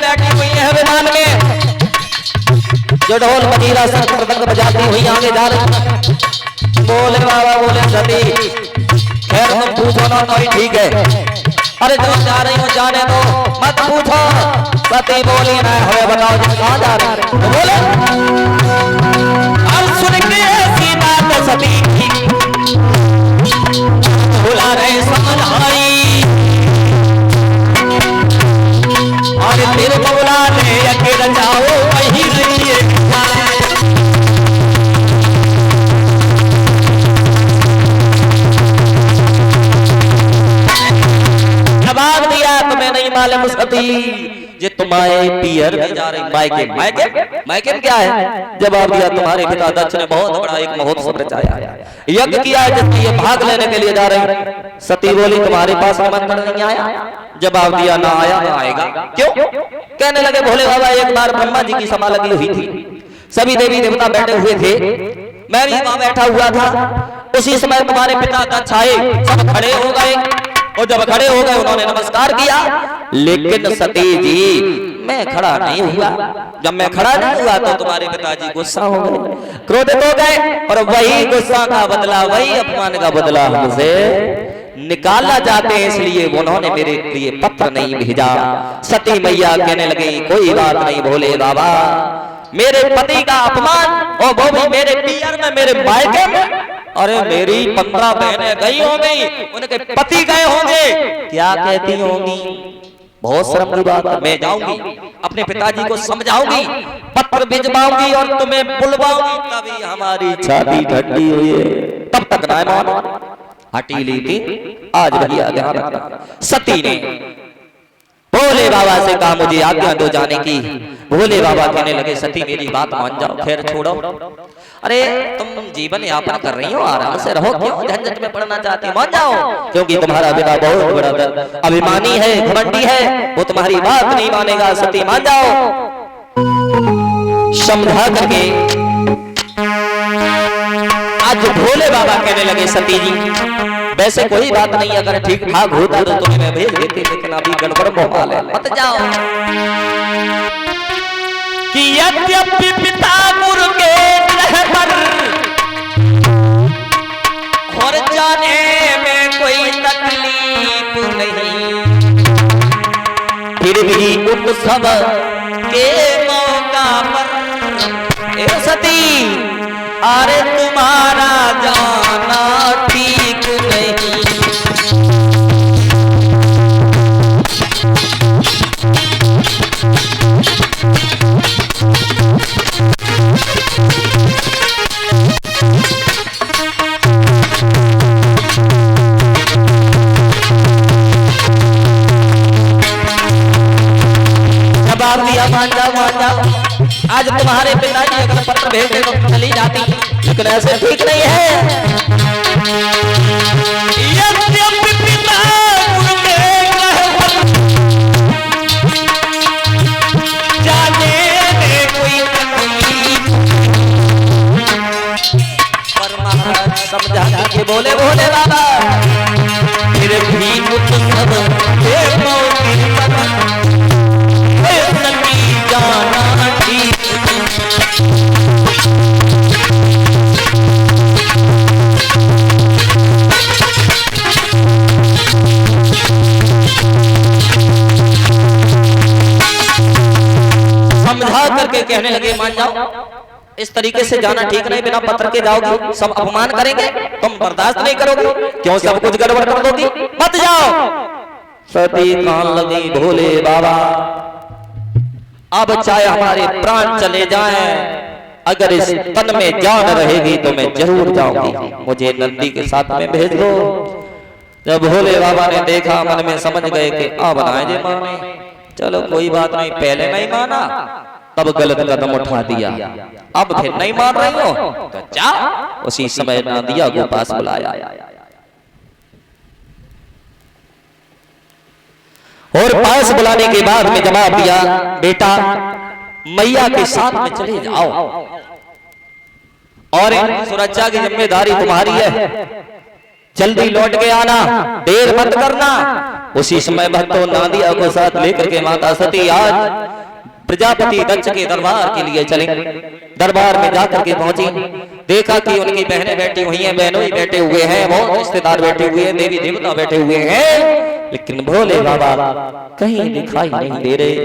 बैठी हुई है विमान में, जो ढोल मजीरा शंख मृदंग बजाती हुई आगे जा रही। बोले बाबा बोले सती, खैर तुम पूछो ना तो ही ठीक है, अरे जो जा रही हो जाने दो, मत पूछो। सती बोली ना हमें बताओ जिस कहाँ जा रहे हैं। तो बोले अब सुन के सीता तो सती बुला रहे समझ आई, और तेरे को बुला ले अकेला जाओ वही रहिए। जवाब दिया तुम्हें नहीं मालूम सती, ये तुम्हारे पियर में जा रही मायके। मायके मायके क्या है? जवाब दिया तुम्हारे पिता दक्ष ने बहुत बड़ा एक महोत्सव रचाया, यज्ञ किया जिसमें ये भाग लेने के लिए जा रहे। सती बोली तुम्हारे पास आमंत्रण नहीं आया? जवाब दिया ना आया ना आएगा। क्यों? कहने लगे भोले बाबा एक बार ब्रह्मा जी की सभा लगी हुई थी, सभी देवी देवता बैठे हुए थे, मैं भी वहां बैठा हुआ था। उसी समय तुम्हारे पिता दक्ष आए, सब खड़े हो गए, और जब खड़े हो गए उन्होंने नमस्कार किया, लेकिन सती जी मैं खड़ा नहीं हुआ। जब मैं खड़ा नहीं हुआ तो तुम्हारे पिताजी गुस्सा हो गए, क्रोधित हो गए, और वही गुस्सा का बदला, वही अपमान का बदला हमसे निकालना चाहते हैं, इसलिए उन्होंने मेरे लिए पत्र नहीं भेजा। सती मैया कहने लगी कोई बात नहीं भोले बाबा, मेरे पति का अपमान, और वो भी मेरे पियर में, मेरे मायके में। अरे मेरी 15 बहनें गई होंगी, उनके पति गए होंगे, क्या कहती होंगी? बहुत शर्म की बात है। मैं जाऊंगी अपने पिताजी को समझाऊंगी, पत्र भिजवाऊंगी और तुम्हें बुलवाऊंगी, तभी हमारी छाती ठंडी हुई है, तब तक ना मान। हटीली थी आज भैया ध्यान रखना। सती ने भोले बाबा से कहा मुझे आज्ञा दो जाने की। भोले बाबा कहने लगे सती मेरी बात मान जाओ, खैर छोड़ो, अरे तुम जीवन यापन कर रही हो, आराम से रहो, क्यों झंझट में पड़ना चाहती हो? मान जाओ, क्योंकि तुम्हारा पिता बहुत बड़ा अभिमानी है, घमंडी है, वो तुम्हारी बात नहीं मानेगा। सती मान जाओ। समझा करके आज भोले बाबा कहने लगे सती जी वैसे कोई बात नहीं, अगर ठीक ठाक होता तो तुम्हें मैं भेज देते, लेकिन अभी गड़बड़ मोहाल है, मत जाओ। कि यद्यपि पिता गुरु के ग्रह पर और जाने में कोई तकलीफ नहीं, फिर भी उत्सव के मौका पर ए सती अरे तुम्हारा जाना ठीक नहीं। जवाब दिया मान जाओ मान जाओ, आज तुम्हारे पिताजी अगर पत्र भेज दे तो चली जाती, लेकिन ऐसे ठीक नहीं है। जाने में कोई परमात्मा समझा के बोले भोले बाबा, फिर भी उत्सव जाना ठीक। समझा करके कहने लगे मान जाओ, इस तरीके से जाना ठीक नहीं, बिना पत्र के जाओगी सब अपमान करेंगे, तुम बर्दाश्त नहीं करोगे, क्यों सब कुछ गड़बड़ कर दोगी, मत जाओ। सती कान लगी भोले बाबा अब चाहे हमारे प्राण चले जाएं, अगर इस तन में जान रहेगी तो मैं जरूर जाऊंगी, मुझे नंदी के साथ में भेज दो। जब भोले बाबा ने देखा मन में समझ गए कि अब बनाए जे माने, चलो कोई बात नहीं, पहले नहीं माना तब गलत कदम उठा दिया, अब फिर नहीं मान रही हो तो जा। उसी समय नदिया को पास बुलाया और पास बुलाने के बाद में जवाब दिया बेटा मैया के साथ में चले जाओ और सुरक्षा की जिम्मेदारी तुम्हारी है, जल्दी लौट के आना, देर मत करना। उसी समय भक्तों नादिया को साथ लेकर के माता सती आज प्रजापति दक्ष के दरबार के लिए चले। दरबार में जाकर के पहुंची, देखा कि उनकी बहनें बैठी हुई हैं, बहनों ही बैठे हुए हैं, बहुत रिश्तेदार बैठे हुए हैं, देवी देवता बैठे हुए हैं, लेकिन भोले बाबा कहीं दिखाई नहीं दे रहे।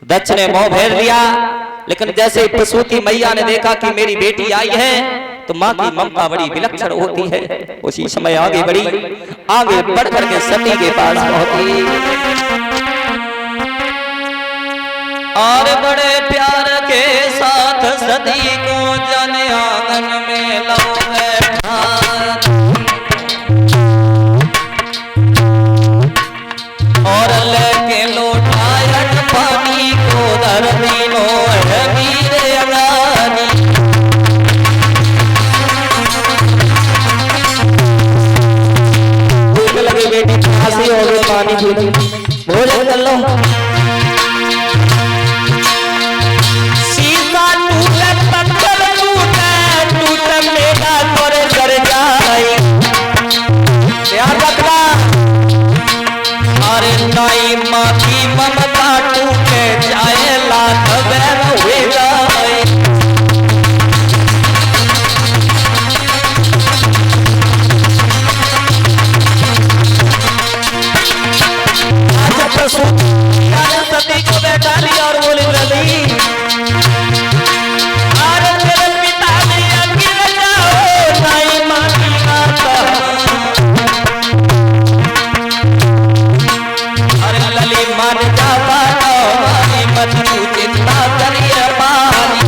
दक्ष ने मुंह फेर लिया, लेकिन जैसे प्रसूति मैया ने देखा कि मेरी बेटी आई है तो माँ की ममता बड़ी विलक्षण होती है। उसी समय आगे बढ़ी, आगे बढ़कर के सती के पास पहुंची और बड़े प्यार के साथ सती को जन आंगन में लो बैठा और लेके लोटायन पानी को धरती नो वीर अगानी। भूख लगी बेटी, खांसी हो गई, पानी पी लो, भोजन कर लो। सीता टूटे पत्थर टूटे टूटे मेरा तोरे कर जाए, ध्यान रखना। अरे नाई माँ की ममता टूटे जाए, लाख बैर हुए जाए। सती को बैठा लिया और बोले रवि, अरे तेरे पिता ने अभी बचाओ, नाई माँ की माता। अरे लली मान जा बाता, मारी मत तू चिंता करिए पानी।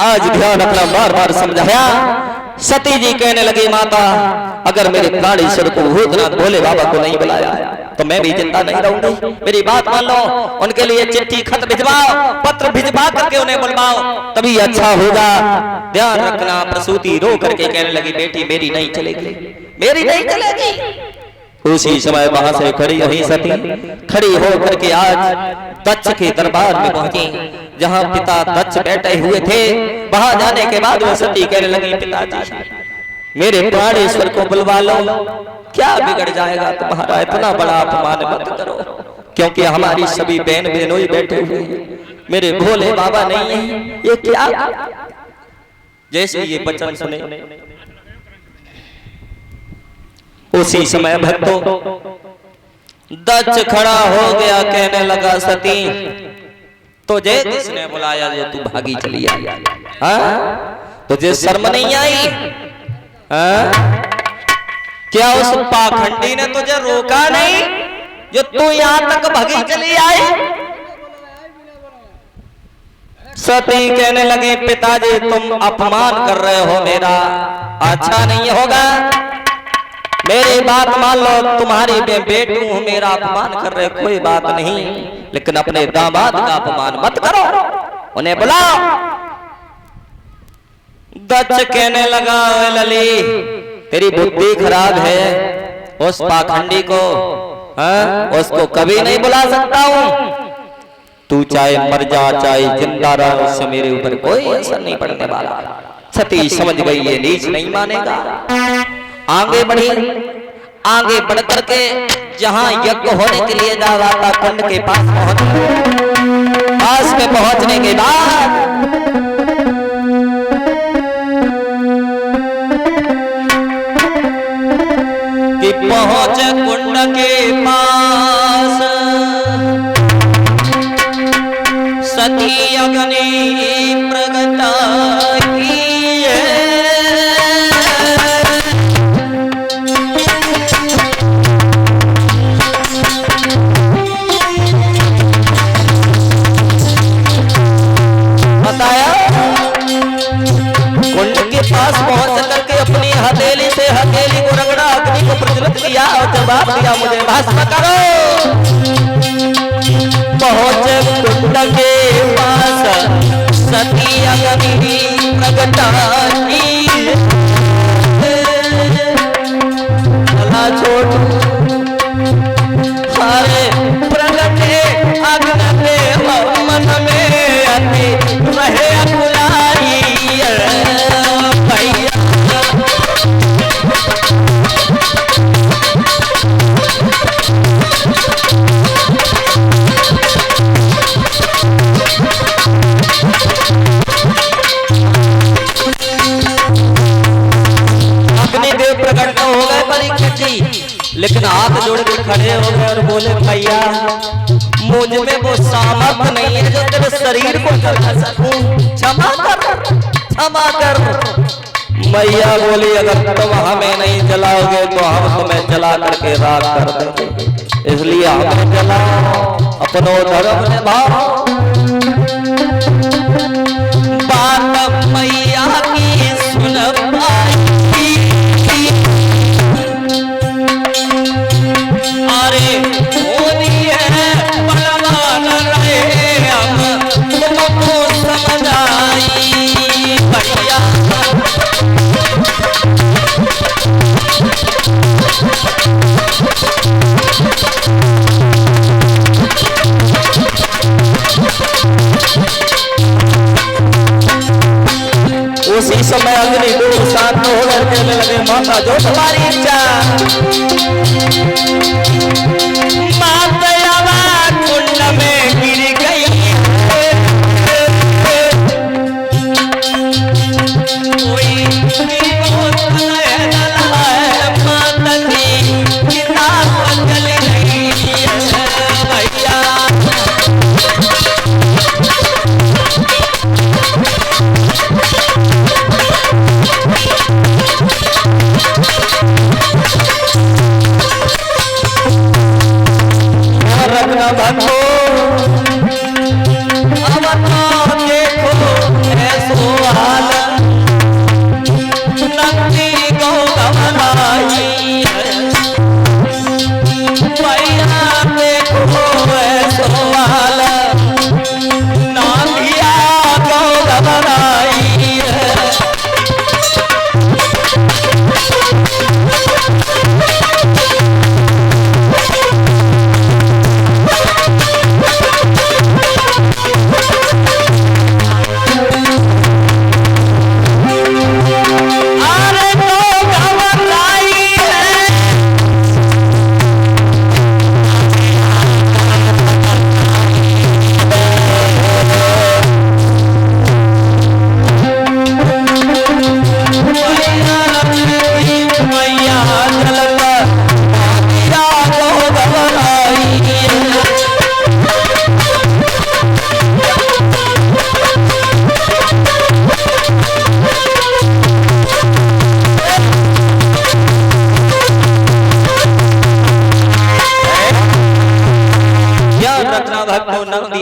आज ध्यान रखना, बार बार समझाया। सती जी कहने लगी, माता अगर मेरे प्राणेश्वर को भूतनाथ भोले बाबा को नहीं बुलाया तो मैं भी जिंदा नहीं रहूंगी। मेरी बात मान लो, उनके लिए चिट्ठी खत भिजवाओ, पत्र भिजवा करके उन्हें बुलवाओ, तभी अच्छा होगा। ध्यान रखना। प्रसूति रो करके कहने लगी, बेटी मेरी नहीं चलेगी, मेरी नहीं चलेगी। उसी समय वहां से खड़ी रही सती, खड़ी होकर के आज दक्ष के दरबार में पहुंची, जहां पिता दक्ष बैठे हुए थे। वहां जाने के बाद वो सती कहने लगी, पिताजी मेरे प्राणेश्वर को बुलवा लो, क्या बिगड़ जाएगा तुम्हारा, इतना बड़ा अपमान मत करो, क्योंकि हमारी सभी बहन बहनोई बैठे हुए हैं, मेरे भोले बाबा नहीं है, ये क्या। जैसे ये वचन सुने, उसी समय भक्तों दक्ष खड़ा हो गया, कहने लगा, सती तुझे किसने बुलाया जो तू भागी चली आई? तुझे शर्म नहीं आई? क्या उस पाखंडी ने तुझे रोका नहीं जो तू यहां तक भागी चली आई? सती कहने लगे पिताजी तुम अपमान कर रहे हो मेरा, अच्छा नहीं होगा। मेरी बात मान लो, तुम्हारी बेटू हूं, मेरा अपमान कर रहे कोई बात नहीं, लेकिन अपने दामाद का अपमान मत करो, उन्हें बुलाओ। दक्ष कहने लगा लली तेरी बुद्धि खराब है, उस पाखंडी को उसको कभी नहीं बुला सकता हूं। तू चाहे मर जा चाहे जिंदा रह, उससे मेरे ऊपर कोई असर नहीं पड़ने वाला। सती समझ गई ये नीच नहीं मानेगा। आगे बढ़ी, आगे बढ़ करके जहां यज्ञ होने के लिए जा रहा था कुंड के पास में पहुंचने के बाद कि पहुंच कुंड के पास सती अग्नि प्रगटाई पास पहुंच करके अपनी हथेली से हथेली को रगड़ा, अग्नि को प्रज्वलित किया और जवाब दिया मुझे भस्म करो। पहुंचे कुंड के पास सती अग्नि प्रगटाई, भला छोड़ हरे प्रगटे अग्नि मन में अति रहे अकुलाई। अग्निदेव प्रकट हो गए परीक्षित जी, लेकिन हाथ जोड़ के खड़े हो गए और बोले भैया मुझ में वो सामर्थ्य नहीं है जो तेरे शरीर को जला सकूं, क्षमा कर, क्षमा कर। मैया बोली अगर तुम हमें नहीं जलाओगे तो हम तुम्हें जला करके राख कर देंगे, इसलिए हमें जलाओ, अपनो धर्म निभाओ। बात मैया की सुन पाई, अरे होनी है बलवान रहे हम तुमको समझ आई भैया। उसी समय अग्नि दूर शांत हो गए, कहने लगे माता जो तुम्हारी इच्छा। माता कुंड में गिर गई, कोई माता की किताब चल गई भैया। रखना भक्तो अब देखो ऐसो हाल, नंदी को घबराई भैया देखो ऐसो हाल, नंदिया को घबराई।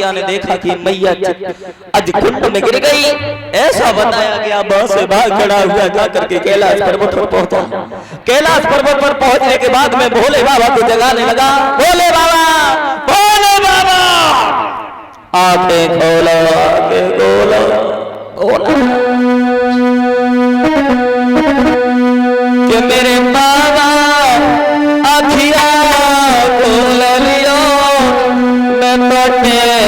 दिया ने देखा कि मैया आज कुंड में गिर गई, ऐसा बताया गया। वहां से भाग खड़ा हुआ जाकर के कैलाश पर्वत पर पहुंचा। कैलाश पर्वत पर पहुंचने के बाद में भोले बाबा को जगाने लगा। भोले बाबा, भोले बाबा, आंखें खोलो, आंखें खोलो, खोलो कि मेरे बाबा अखिया खोल लियो, मैं तो तेरे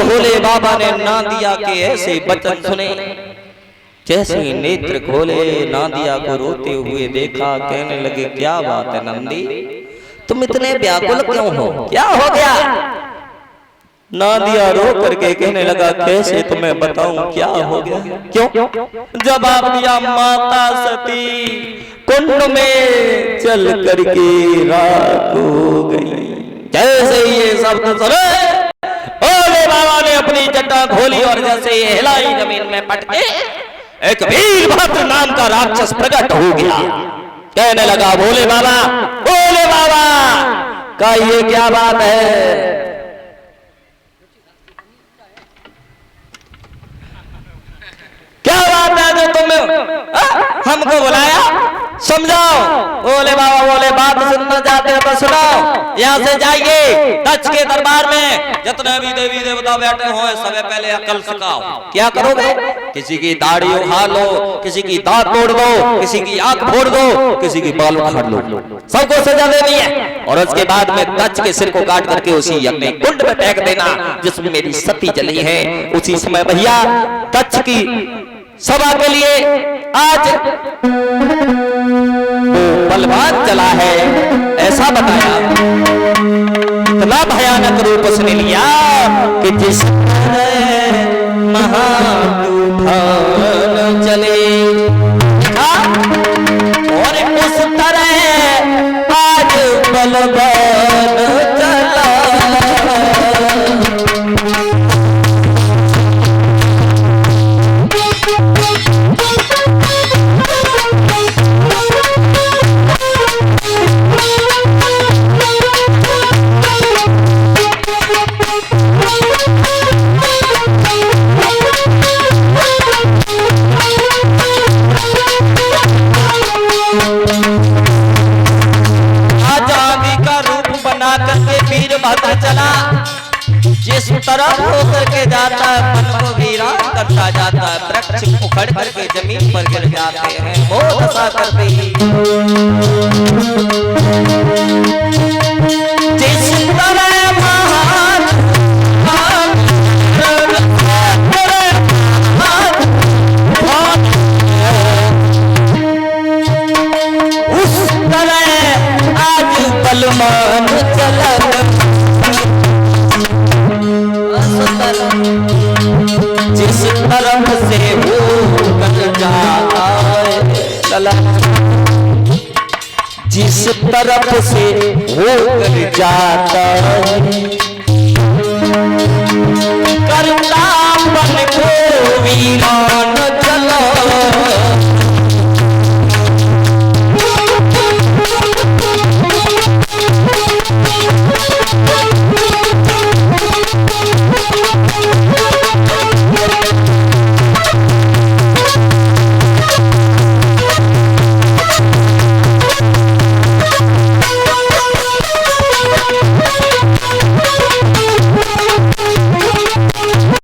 बोले। बाबा ने नादिया के ऐसे वचन सुने, जैसे नेत्र खोले नादिया को रोते हुए देखा। कहने लगे, क्या बात है नंदी, तुम इतने व्याकुल क्यों हो, क्या हो गया? नादिया रो करके कहने लगा, कैसे तुम्हें बताऊं क्या हो गया? क्यों? जवाब दिया, माता सती कुंड में चल करके राख हो गई। जैसे ये शब्द सुने, भोले बाबा ने अपनी चट्टा खोली और जैसे ये हिलाई, जमीन में पटके एक वीरभद्र नाम का राक्षस प्रकट हो गया। कहने लगा, भोले बाबा, भोले बाबा का ये क्या बात है? क्या बात है जो तुमने हमको बुलाया? समझाओ। बोले बाबा, बोले बात सुनना चाहते हो तो सुनो। यहाँ से जाइए दक्ष के दरबार में, जितने भी देवी देवता बैठे हो सबे पहले अकल सिखाओ। क्या करोगे? किसी की दाढ़ी उखाड़ लो, किसी की दांत तोड़ दो, किसी की आंख फोड़ दो, किसी की बाल उखाड़ लो, सबको सजा देनी है। और उसके बाद में दक्ष के सिर को काट करके उसी अपने कुंड में फेंक देना जिसमें मेरी सती जली है। उसी समय भैया दक्ष की सभा के लिए आज बलवान चला है, ऐसा बताया। इतना भयानक रूप उसने लिया कि जिस महातूफान चले और उस तरह आज बलवान चला। चला जिस तरफ होकर के जाता है मन को वीरान करता जाता है। वृक्ष उखड़ करके जमीन पर गिर जाते हैं, वो दशा करते ही जिस तरह महान उस तरह आज बलवान चला। जिस तरफ से वो कर जाता है लला, जिस तरफ से वो कर जाता है करता मन को वीरान